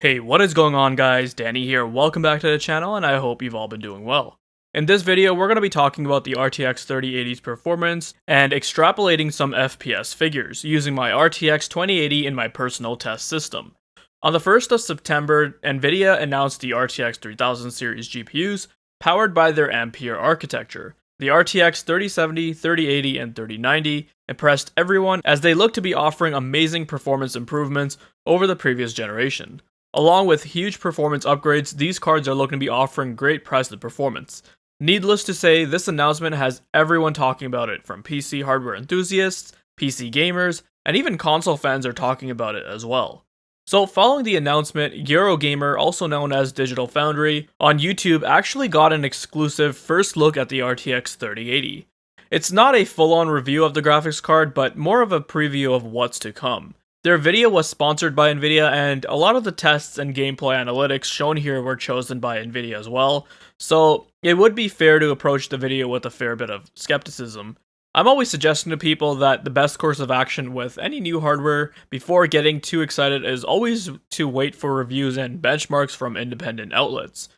Hey, what is going on guys? Danny here, welcome back to the channel and I hope you've all been doing well. In this video, we're going to be talking about the RTX 3080's performance and extrapolating some FPS figures using my RTX 2080 in my personal test system. On the 1st of September, Nvidia announced the RTX 3000 series GPUs powered by their Ampere architecture. The RTX 3070, 3080, and 3090 impressed everyone as they look to be offering amazing performance improvements over the previous generation. Along with huge performance upgrades, these cards are looking to be offering great price to performance. Needless to say, this announcement has everyone talking about it, from PC hardware enthusiasts, PC gamers, and even console fans are talking about it as well. So following the announcement, Eurogamer, also known as Digital Foundry, on YouTube actually got an exclusive first look at the RTX 3080. It's not a full-on review of the graphics card, but more of a preview of what's to come. Their video was sponsored by Nvidia, and a lot of the tests and gameplay analytics shown here were chosen by Nvidia as well, so it would be fair to approach the video with a fair bit of skepticism. I'm always suggesting to people that the best course of action with any new hardware before getting too excited is always to wait for reviews and benchmarks from independent outlets.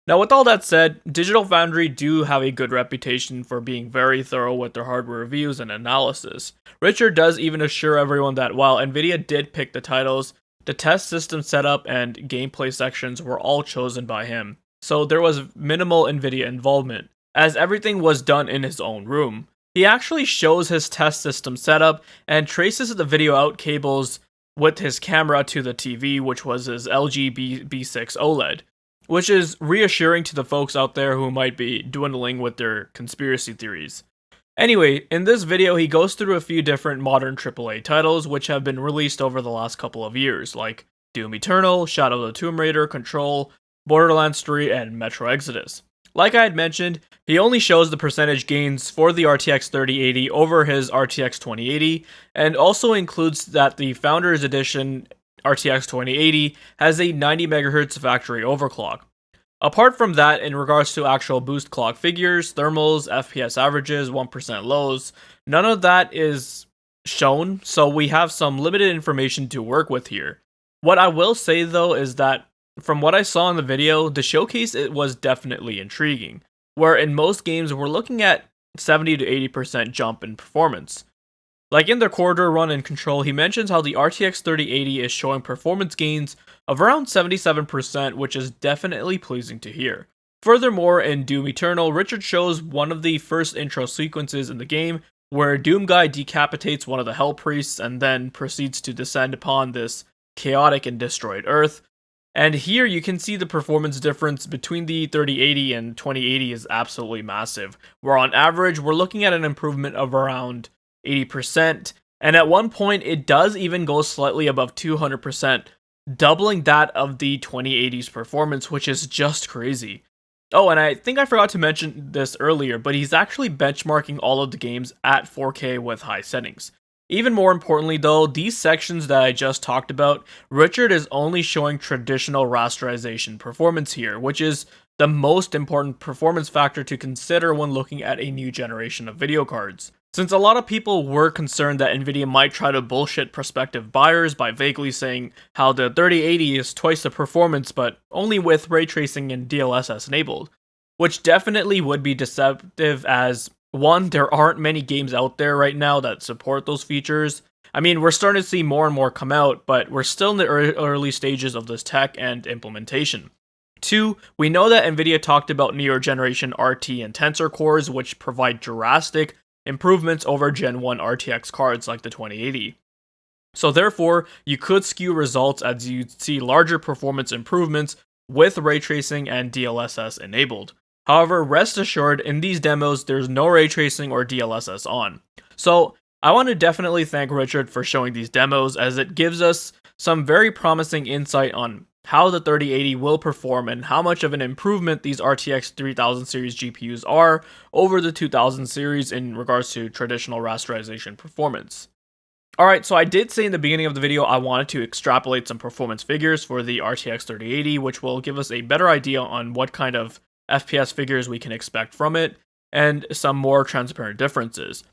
Now, with all that said, Digital Foundry do have a good reputation for being very thorough with their hardware reviews and analysis. Richard does even assure everyone that while Nvidia did pick the titles, the test system setup and gameplay sections were all chosen by him, so there was minimal Nvidia involvement, as everything was done in his own room. He actually shows his test system setup and traces the video out cables with his camera to the TV, which was his LG B6 OLED. Which is reassuring to the folks out there who might be dwindling with their conspiracy theories. Anyway, in this video he goes through a few different modern AAA titles which have been released over the last couple of years, like Doom Eternal, Shadow of the Tomb Raider, Control, Borderlands 3, and Metro Exodus. Like I had mentioned, he only shows the percentage gains for the RTX 3080 over his RTX 2080, and also includes that the Founders Edition RTX 2080 has a 90 MHz factory overclock. Apart from that, in regards to actual boost clock figures, thermals, FPS averages, 1% lows, none of that is shown, so we have some limited information to work with here. What I will say though is that from what I saw in the video, the showcase it was definitely intriguing, where in most games we're looking at 70 to 80% jump in performance. Like in the corridor run in Control, he mentions how the RTX 3080 is showing performance gains of around 77%, which is definitely pleasing to hear. Furthermore, in Doom Eternal, Richard shows one of the first intro sequences in the game, where Doom Guy decapitates one of the Hell Priests and then proceeds to descend upon this chaotic and destroyed Earth. And here you can see the performance difference between the 3080 and 2080 is absolutely massive, where on average we're looking at an improvement of around 80%, and at one point it does even go slightly above 200%, doubling that of the 2080's performance, which is just crazy. Oh, and I think I forgot to mention this earlier, but he's actually benchmarking all of the games at 4K with high settings. Even more importantly though, these sections that I just talked about, Richard is only showing traditional rasterization performance here, which is the most important performance factor to consider when looking at a new generation of video cards. Since a lot of people were concerned that Nvidia might try to bullshit prospective buyers by vaguely saying how the 3080 is twice the performance but only with ray tracing and DLSS enabled, which definitely would be deceptive as, one, there aren't many games out there right now that support those features. I mean, we're starting to see more and more come out, but we're still in the early stages of this tech and implementation. 2, we know that Nvidia talked about newer generation RT and Tensor cores, which provide drastic improvements over Gen 1 RTX cards like the 2080. So therefore, you could skew results as you see larger performance improvements with ray tracing and DLSS enabled. However, rest assured, in these demos, there's no ray tracing or DLSS on. So I want to definitely thank Richard for showing these demos, as it gives us some very promising insight on how the 3080 will perform and how much of an improvement these RTX 3000 series GPUs are over the 2000 series in regards to traditional rasterization performance. Alright, so I did say in the beginning of the video I wanted to extrapolate some performance figures for the RTX 3080, which will give us a better idea on what kind of FPS figures we can expect from it, and some more transparent differences.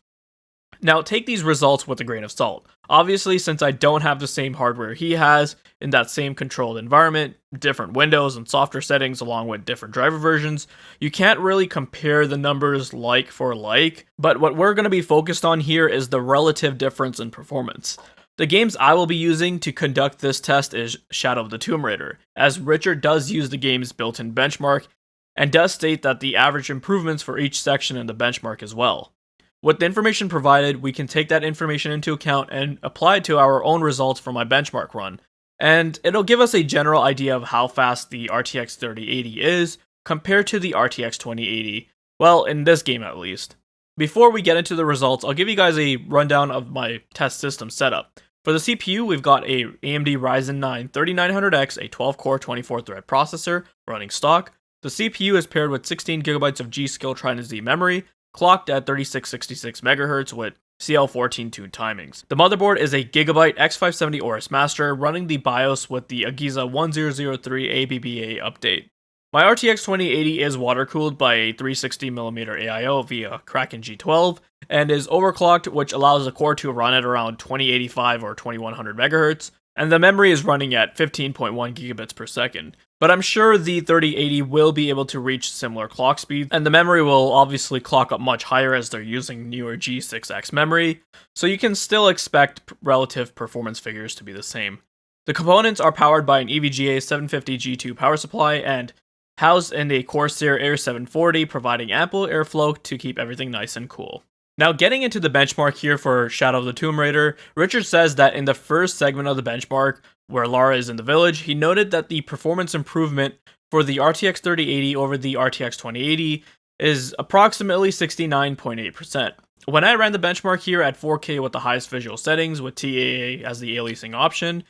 Now, take these results with a grain of salt. Obviously, since I don't have the same hardware he has, in that same controlled environment, different windows and software settings along with different driver versions, you can't really compare the numbers like for like, but what we're going to be focused on here is the relative difference in performance. The games I will be using to conduct this test is Shadow of the Tomb Raider, as Richard does use the game's built-in benchmark, and does state that the average improvements for each section in the benchmark as well. With the information provided, we can take that information into account and apply it to our own results from my benchmark run, and it'll give us a general idea of how fast the RTX 3080 is compared to the RTX 2080, well, in this game at least. Before we get into the results, I'll give you guys a rundown of my test system setup. For the CPU, we've got a AMD Ryzen 9 3900X, a 12-core 24-thread processor running stock. The CPU is paired with 16GB of G-Skill Trident Z memory, clocked at 3666 MHz with CL14 tuned timings. The motherboard is a Gigabyte X570 Aorus Master running the BIOS with the EVGA 1003 ABBA update. My RTX 2080 is water-cooled by a 360mm AIO via Kraken G12 and is overclocked, which allows the core to run at around 2085 or 2100 MHz, and the memory is running at 15.1 gigabits per second. But I'm sure the 3080 will be able to reach similar clock speeds, and the memory will obviously clock up much higher as they're using newer G6X memory, so you can still expect relative performance figures to be the same. The components are powered by an EVGA 750 G2 power supply and housed in a Corsair Air 740, providing ample airflow to keep everything nice and cool. Now, getting into the benchmark here for Shadow of the Tomb Raider, Richard says that in the first segment of the benchmark, where Lara is in the village, he noted that the performance improvement for the RTX 3080 over the RTX 2080 is approximately 69.8%. When I ran the benchmark here at 4K with the highest visual settings with TAA as the aliasing option,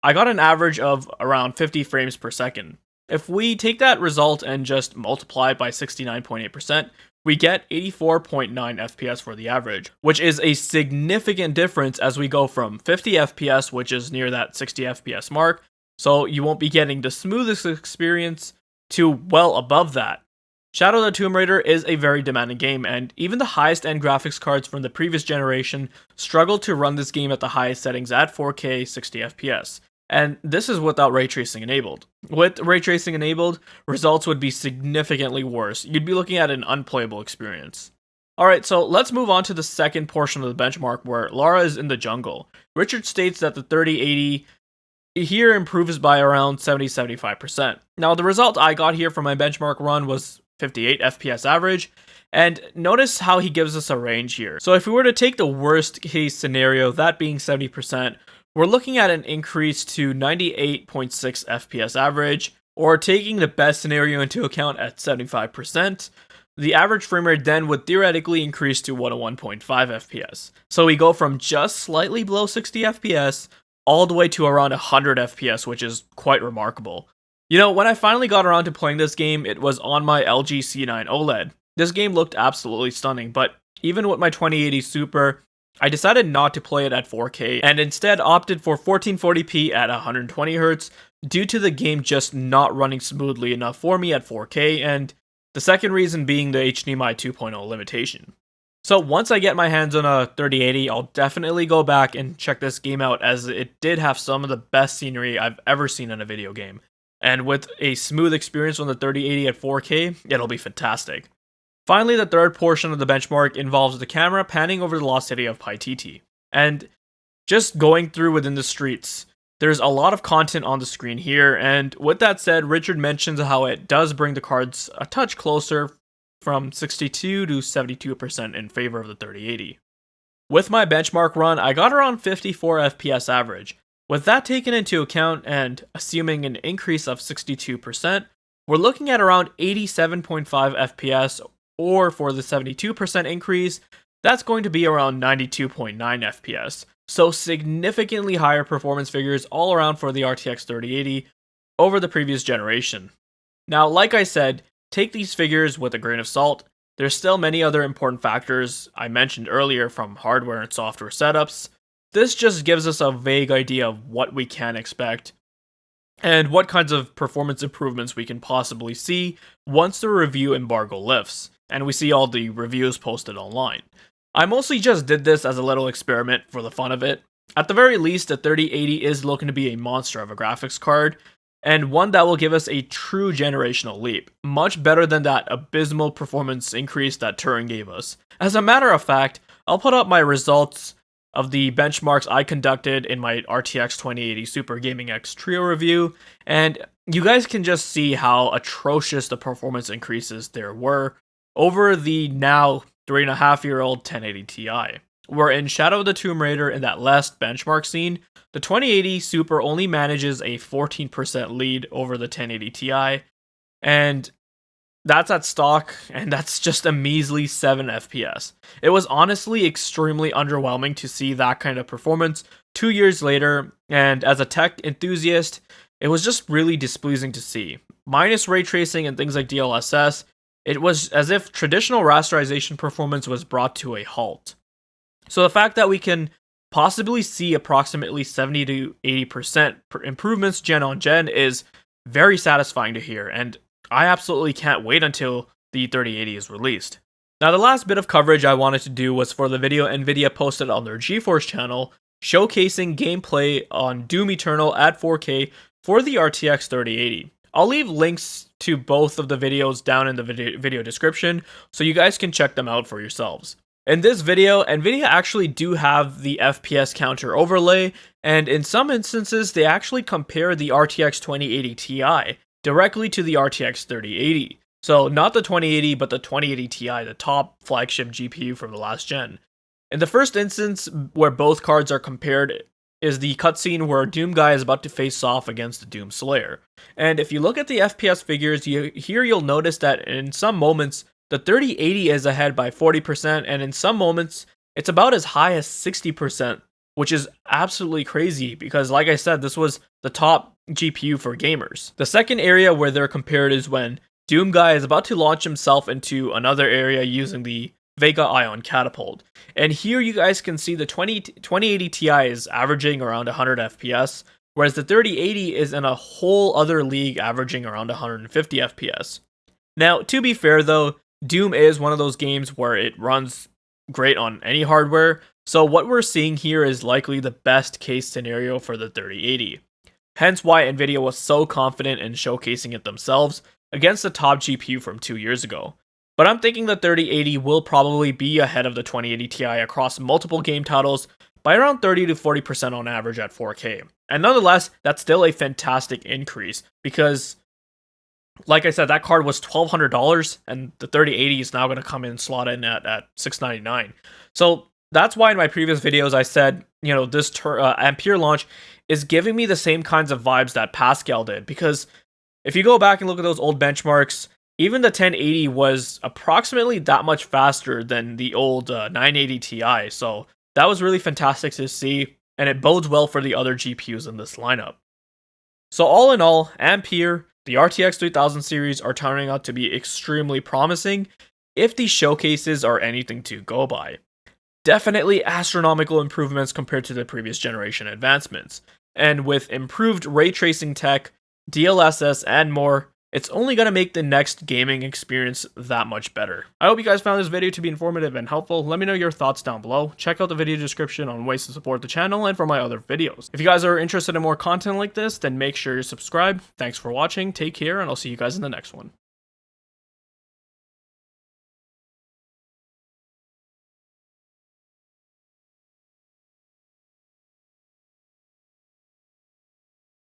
I got an average of around 50 frames per second. If we take that result and just multiply it by 69.8%, we get 84.9 FPS for the average, which is a significant difference as we go from 50 FPS, which is near that 60 FPS mark, so you won't be getting the smoothest experience, to well above that. Shadow of the Tomb Raider is a very demanding game, and even the highest end graphics cards from the previous generation struggle to run this game at the highest settings at 4K 60 FPS. And this is without ray tracing enabled. With ray tracing enabled, results would be significantly worse. You'd be looking at an unplayable experience. Alright, so let's move on to the second portion of the benchmark where Lara is in the jungle. Richard states that the 3080 here improves by around 70-75%. Now, the result I got here from my benchmark run was 58 FPS average, and notice how he gives us a range here. So if we were to take the worst case scenario, that being 70%, we're looking at an increase to 98.6 FPS average, or taking the best scenario into account at 75%, the average frame rate then would theoretically increase to 101.5 FPS. So we go from just slightly below 60 FPS all the way to around 100 FPS, which is quite remarkable. You know, when I finally got around to playing this game, it was on my LG C9 OLED. This game looked absolutely stunning, but even with my 2080 Super, I decided not to play it at 4K and instead opted for 1440p at 120Hz due to the game just not running smoothly enough for me at 4K, and the second reason being the HDMI 2.0 limitation. So once I get my hands on a 3080, I'll definitely go back and check this game out, as it did have some of the best scenery I've ever seen in a video game. And with a smooth experience on the 3080 at 4K, it'll be fantastic. Finally, the third portion of the benchmark involves the camera panning over the lost city of Paititi. And just going through within the streets, there's a lot of content on the screen here, and with that said, Richard mentions how it does bring the cards a touch closer from 62 to 72% in favor of the 3080. With my benchmark run, I got around 54 FPS average. With that taken into account and assuming an increase of 62%, we're looking at around 87.5 FPS, or for the 72% increase, that's going to be around 92.9 FPS. So significantly higher performance figures all around for the RTX 3080 over the previous generation. Now, like I said, take these figures with a grain of salt. There's still many other important factors I mentioned earlier, from hardware and software setups. This just gives us a vague idea of what we can expect and what kinds of performance improvements we can possibly see once the review embargo lifts and we see all the reviews posted online. I mostly just did this as a little experiment for the fun of it. At the very least, the 3080 is looking to be a monster of a graphics card, and one that will give us a true generational leap, much better than that abysmal performance increase that Turing gave us. As a matter of fact, I'll put up my results of the benchmarks I conducted in my RTX 2080 Super Gaming X Trio review, and you guys can just see how atrocious the performance increases there were over the now 3.5-year-old 1080 Ti. Where in Shadow of the Tomb Raider in that last benchmark scene, the 2080 Super only manages a 14% lead over the 1080 Ti, and that's at stock, and that's just a measly 7 FPS. It was honestly extremely underwhelming to see that kind of performance 2 years later, and as a tech enthusiast, it was just really displeasing to see. Minus ray tracing and things like DLSS, it was as if traditional rasterization performance was brought to a halt. So the fact that we can possibly see approximately 70 to 80% improvements gen on gen is very satisfying to hear, and I absolutely can't wait until the 3080 is released. Now, the last bit of coverage I wanted to do was for the video Nvidia posted on their GeForce channel, showcasing gameplay on Doom Eternal at 4K for the RTX 3080. I'll leave links to both of the videos down in the video description, so you guys can check them out for yourselves. In this video, Nvidia actually do have the FPS counter overlay, and in some instances, they actually compare the RTX 2080 Ti directly to the RTX 3080. So not the 2080, but the 2080 Ti, the top flagship GPU from the last gen. In the first instance, where both cards are compared, is the cutscene where Doom Guy is about to face off against the Doom Slayer. And if you look at the FPS figures, you'll notice that in some moments, the 3080 is ahead by 40%, and in some moments, it's about as high as 60%, which is absolutely crazy because, like I said, this was the top GPU for gamers. The second area where they're compared is when Doom Guy is about to launch himself into another area using the EVGA ion catapult. And here you guys can see the 2080 Ti is averaging around 100 FPS, whereas the 3080 is in a whole other league averaging around 150 FPS. Now, to be fair though, Doom is one of those games where it runs great on any hardware, so what we're seeing here is likely the best case scenario for the 3080. Hence why Nvidia was so confident in showcasing it themselves against the top GPU from 2 years ago. But I'm thinking the 3080 will probably be ahead of the 2080 Ti across multiple game titles by around 30 to 40% on average at 4K. And nonetheless, that's still a fantastic increase because, like I said, that card was $1,200, and the 3080 is now going to come in slot in at $699. So that's why in my previous videos I said, this Ampere launch is giving me the same kinds of vibes that Pascal did, because if you go back and look at those old benchmarks, even the 1080 was approximately that much faster than the old 980 Ti. So that was really fantastic to see, and it bodes well for the other GPUs in this lineup. So all in all, Ampere, the RTX 3000 series are turning out to be extremely promising if these showcases are anything to go by. Definitely astronomical improvements compared to the previous generation advancements. And with improved ray tracing tech, DLSS, and more, it's only going to make the next gaming experience that much better. I hope you guys found this video to be informative and helpful. Let me know your thoughts down below. Check out the video description on ways to support the channel and for my other videos. If you guys are interested in more content like this, then make sure you subscribe. Thanks for watching, take care, and I'll see you guys in the next one.